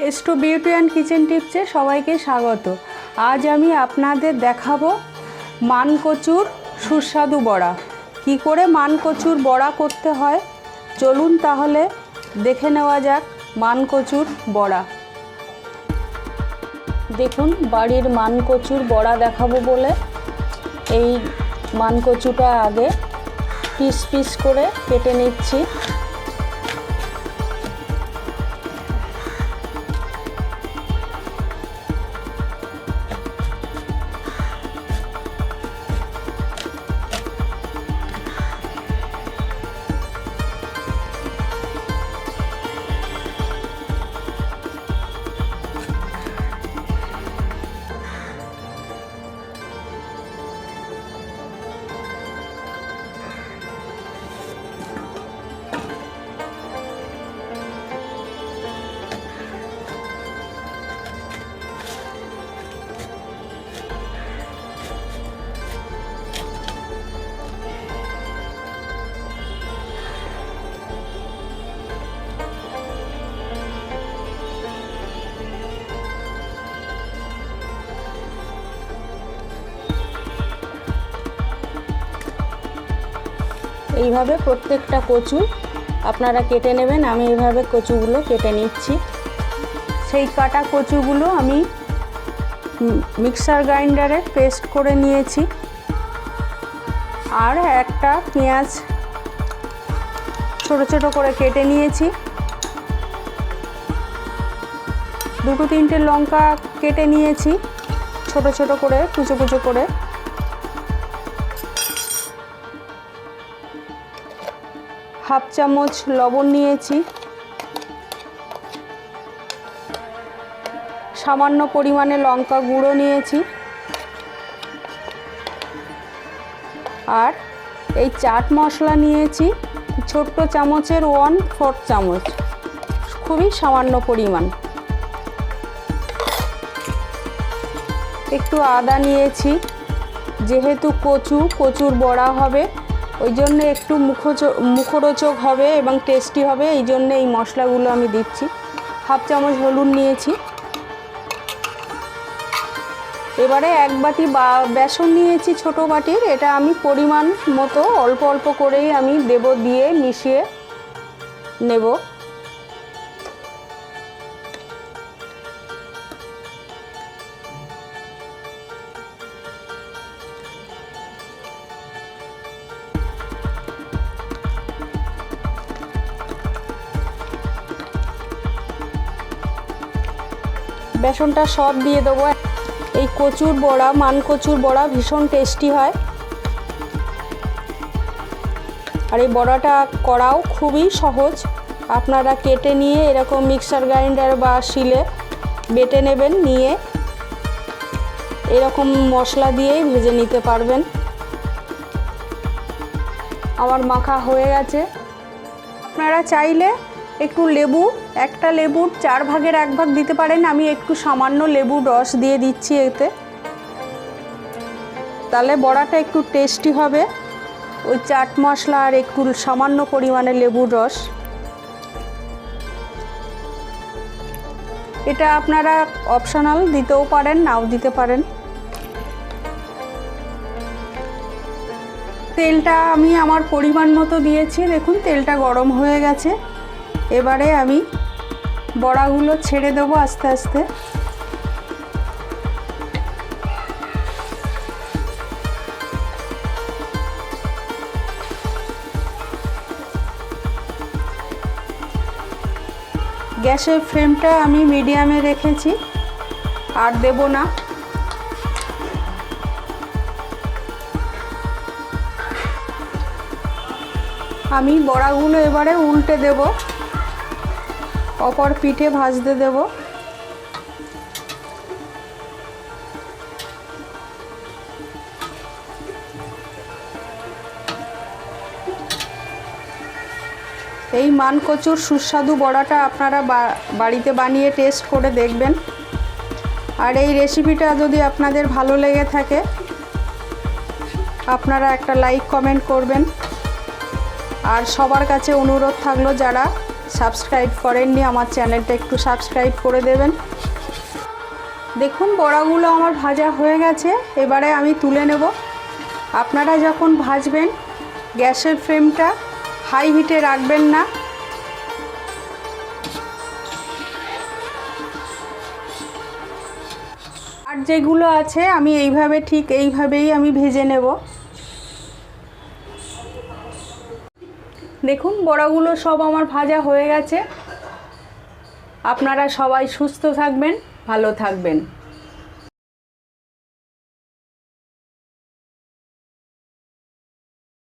S2 beauty and kitchen টিপসে সবাইকে স্বাগত। আজ আমি আপনাদের দেখাবো মানকচুর সুস্বাদু বড়া। কি করে মানকচুর বড়া করতে হয় চলুন তাহলে দেখে নেওয়া যাক মানকচুর বড়া। দেখুন, বাড়ির মানকচুর বড়া দেখাবো বলে এই মানকচুটা আগে পিস পিস করে কেটে নিচ্ছি। এইভাবে প্রত্যেকটা কচু আপনারা কেটে নেবেন। আমি এইভাবে কচুগুলো কেটে নিচ্ছি। সেই কাটা কচুগুলো আমি মিক্সার গ্রাইন্ডারে পেস্ট করে নিয়েছি। আর একটা পেঁয়াজ ছোট ছোট করে কেটে নিয়েছি। দুটো তিনটে লঙ্কা কেটে নিয়েছি ছোট ছোট করে, কুচো কুচো করে। হাফ চামচ লবণ নিয়েছি। সামান্য পরিমাণে লঙ্কা গুঁড়ো নিয়েছি। আর এই চাট মশলা নিয়েছি ছোট্ট চামচের 1/4 চামচ, খুবই সামান্য পরিমাণ। একটু আদা নিয়েছি, যেহেতু কচুর বড়া হবে ওই জন্য একটু মুখরোচক হবে এবং টেস্টি হবে, এই জন্য এই মশলাগুলো আমি দিচ্ছি। হাফ চামচ হলুদ নিয়েছি। এবারে এক বাটি বেসন নিয়েছি ছোট বাটির, এটা আমি পরিমাণ মতো অল্প অল্প করেই আমি দিয়ে মিশিয়ে নেব। বেসনটা সব দিয়ে দেবো। এই কচুর বড়া, মানকচুর বড়া ভীষণ টেস্টি হয়। আর এই বড়াটা করাও খুবই সহজ। আপনারা কেটে নিয়ে এরকম মিক্সার গ্রাইন্ডার বা শিলে বেটে নেবেন, নিয়ে এরকম মশলা দিয়েই ভেজে নিতে পারবেন। আমার মাখা হয়ে গেছে। আপনারা চাইলে একটু লেবু, একটা লেবুর 4 ভাগের 1 ভাগ দিতে পারেন। আমি একটু সামান্য লেবুর রস দিয়ে দিচ্ছি এতে, তাহলে বড়াটা একটু টেস্টি হবে। ওই চাট মশলা আর একটু সামান্য পরিমাণে লেবুর রস, এটা আপনারা অপশনাল, দিতেও পারেন নাও দিতে পারেন। তেলটা আমি আমার পরিমাণ মতো দিয়েছি। দেখুন তেলটা গরম হয়ে গেছে। এবারে আমি বড়াগুলো ছেড়ে দেবো আস্তে আস্তে। গ্যাসের ফ্লেমটা আমি মিডিয়ামে রেখেছি, আর দেব না। আমি বড়াগুলো এবারে উল্টে দেব, অপর পিঠে ভাজতে দেব। এই মানকচুর সুস্বাদু বড়াটা আপনারা বাড়িতে বানিয়ে টেস্ট করে দেখবেন। আর এই রেসিপিটা যদি আপনাদের ভালো লেগে থাকে আপনারা একটা লাইক কমেন্ট করবেন। আর সবার কাছে অনুরোধ থাকলো যারা সাবস্ক্রাইব করেননি আমার চ্যানেলটা একটু সাবস্ক্রাইব করে দেবেন। দেখুন বড়াগুলো আমার ভাজা হয়ে গেছে, এবারে আমি তুলে নেব। আপনারা যখন ভাজবেন গ্যাসের ফ্লেমটা হাই হিটে রাখবেন না। আর যেগুলো আছে আমি ঠিক এইভাবেই আমি ভেজে নেব। দেখুন বড়াগুলো সব আমার ভাজা হয়ে গেছে। আপনারা সবাই সুস্থ থাকবেন, ভালো থাকবেন।